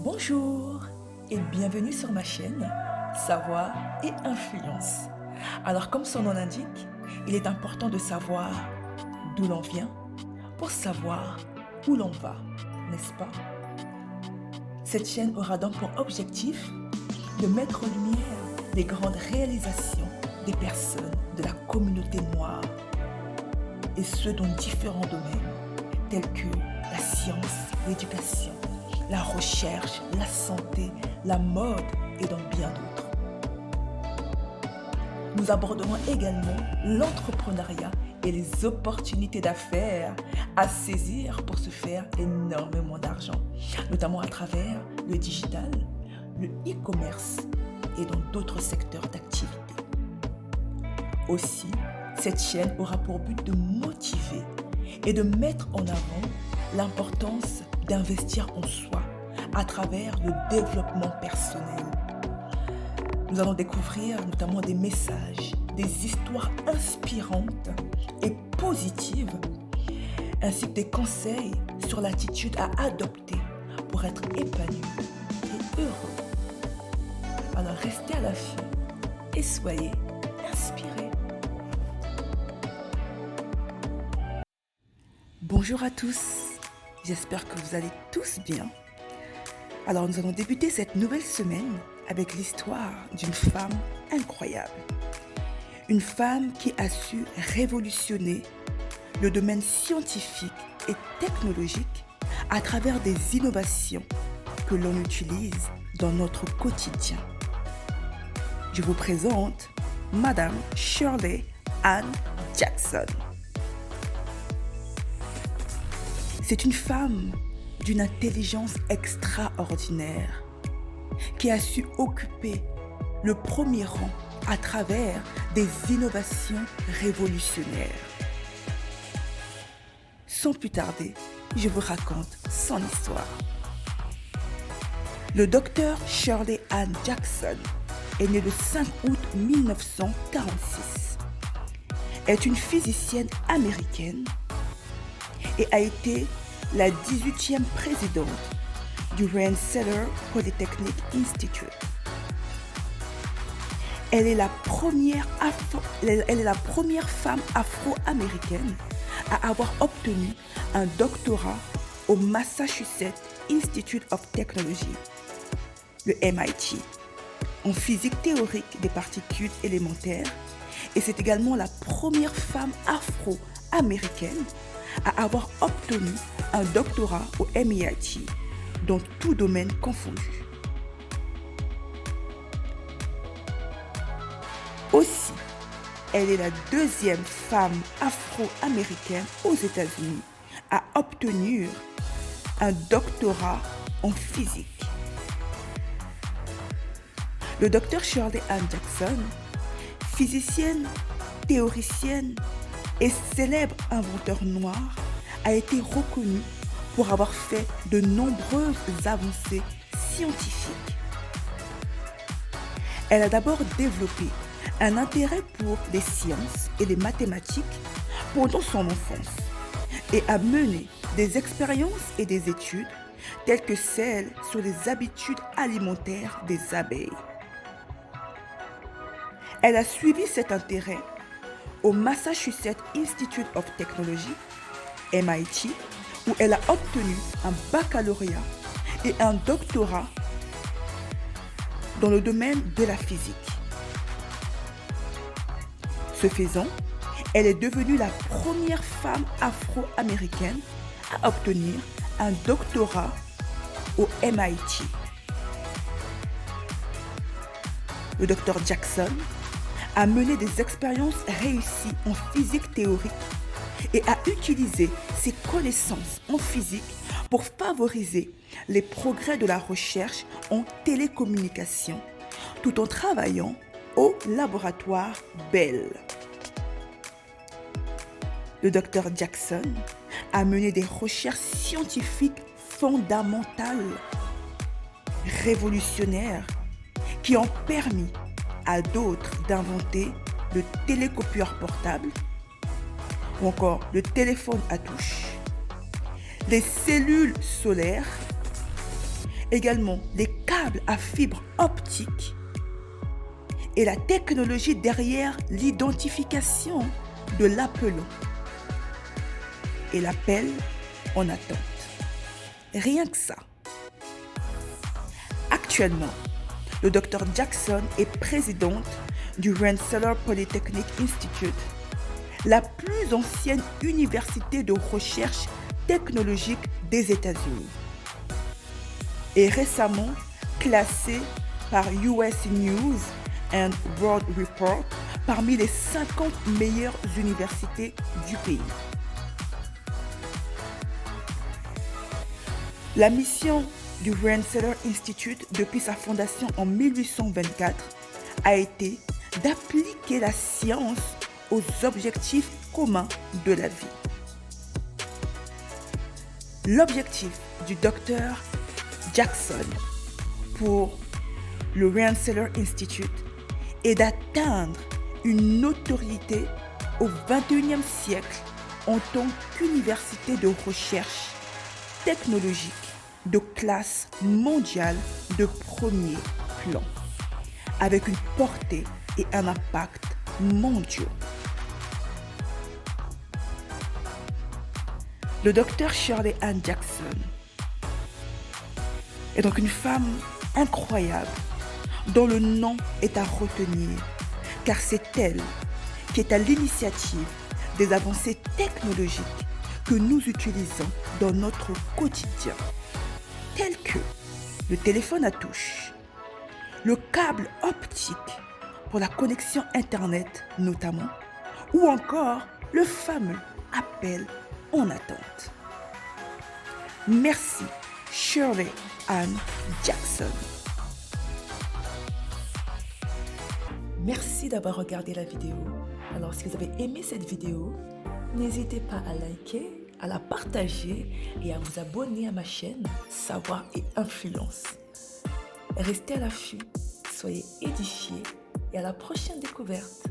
Bonjour et bienvenue sur ma chaîne Savoir et Influence. Alors comme son nom l'indique, il est important de savoir d'où l'on vient pour savoir où l'on va, n'est-ce pas? Cette chaîne aura donc pour objectif de mettre en lumière les grandes réalisations des personnes de la communauté noire et ce dans différents domaines tels que la science, l'éducation, la recherche, la santé, la mode et dans bien d'autres. Nous aborderons également l'entrepreneuriat et les opportunités d'affaires à saisir pour se faire énormément d'argent, notamment à travers le digital, le e-commerce et dans d'autres secteurs d'activité. Aussi, cette chaîne aura pour but de motiver et de mettre en avant l'importance d'investir en soi à travers le développement personnel. Nous allons découvrir notamment des messages, des histoires inspirantes et positives, ainsi que des conseils sur l'attitude à adopter pour être épanoui et heureux. Alors restez à l'affût et soyez inspirés. Bonjour à tous, j'espère que vous allez tous bien. Alors nous allons débuter cette nouvelle semaine avec l'histoire d'une femme incroyable. Une femme qui a su révolutionner le domaine scientifique et technologique à travers des innovations que l'on utilise dans notre quotidien. Je vous présente Madame Shirley Ann Jackson. C'est une femme d'une intelligence extraordinaire qui a su occuper le premier rang à travers des innovations révolutionnaires. Sans plus tarder, je vous raconte son histoire. Le docteur Shirley Ann Jackson est née le 5 août 1946. Elle est une physicienne américaine et a été la 18e présidente du Rensselaer Polytechnic Institute. Elle est la première femme afro-américaine à avoir obtenu un doctorat au Massachusetts Institute of Technology, le MIT, en physique théorique des particules élémentaires, et c'est également la première femme afro-américaine à avoir obtenu un doctorat au MIT dans tout domaine confondu. Aussi, elle est la deuxième femme afro-américaine aux États-Unis à obtenir un doctorat en physique. Le docteur Shirley Ann Jackson, physicienne, théoricienne et célèbre inventeur noir, a été reconnu pour avoir fait de nombreuses avancées scientifiques. Elle a d'abord développé un intérêt pour les sciences et les mathématiques pendant son enfance et a mené des expériences et des études telles que celles sur les habitudes alimentaires des abeilles. Elle a suivi cet intérêt au Massachusetts Institute of Technology, MIT, où elle a obtenu un baccalauréat et un doctorat dans le domaine de la physique. Ce faisant, elle est devenue la première femme afro-américaine à obtenir un doctorat au MIT. Le docteur Jackson a mené des expériences réussies en physique théorique et a utilisé ses connaissances en physique pour favoriser les progrès de la recherche en télécommunications, tout en travaillant au laboratoire Bell. Le docteur Jackson a mené des recherches scientifiques fondamentales, révolutionnaires, qui ont permis à d'autres d'inventer le télécopieur portable ou encore le téléphone à touche, les cellules solaires également les câbles à fibre optique et la technologie derrière l'identification de l'appelant et l'appel en attente. Rien que ça. Actuellement, le Dr Jackson est présidente du Rensselaer Polytechnic Institute, la plus ancienne université de recherche technologique des États-Unis, et récemment classée par US News and World Report parmi les 50 meilleures universités du pays. La mission du Rensselaer Institute depuis sa fondation en 1824 a été d'appliquer la science aux objectifs communs de la vie. L'objectif du Dr Jackson pour le Rensselaer Institute est d'atteindre une notoriété au XXIe siècle en tant qu'université de recherche technologique de classe mondiale de premier plan, avec une portée et un impact mondiaux. Le docteur Shirley Ann Jackson est donc une femme incroyable dont le nom est à retenir, car c'est elle qui est à l'initiative des avancées technologiques que nous utilisons dans notre quotidien, tels que le téléphone à touche, le câble optique pour la connexion Internet notamment, ou encore le fameux appel en attente. Merci Shirley Ann Jackson. Merci d'avoir regardé la vidéo. Alors si vous avez aimé cette vidéo, n'hésitez pas à liker, à la partager et à vous abonner à ma chaîne Savoir et Influence. Restez à l'affût, soyez édifiés et à la prochaine découverte.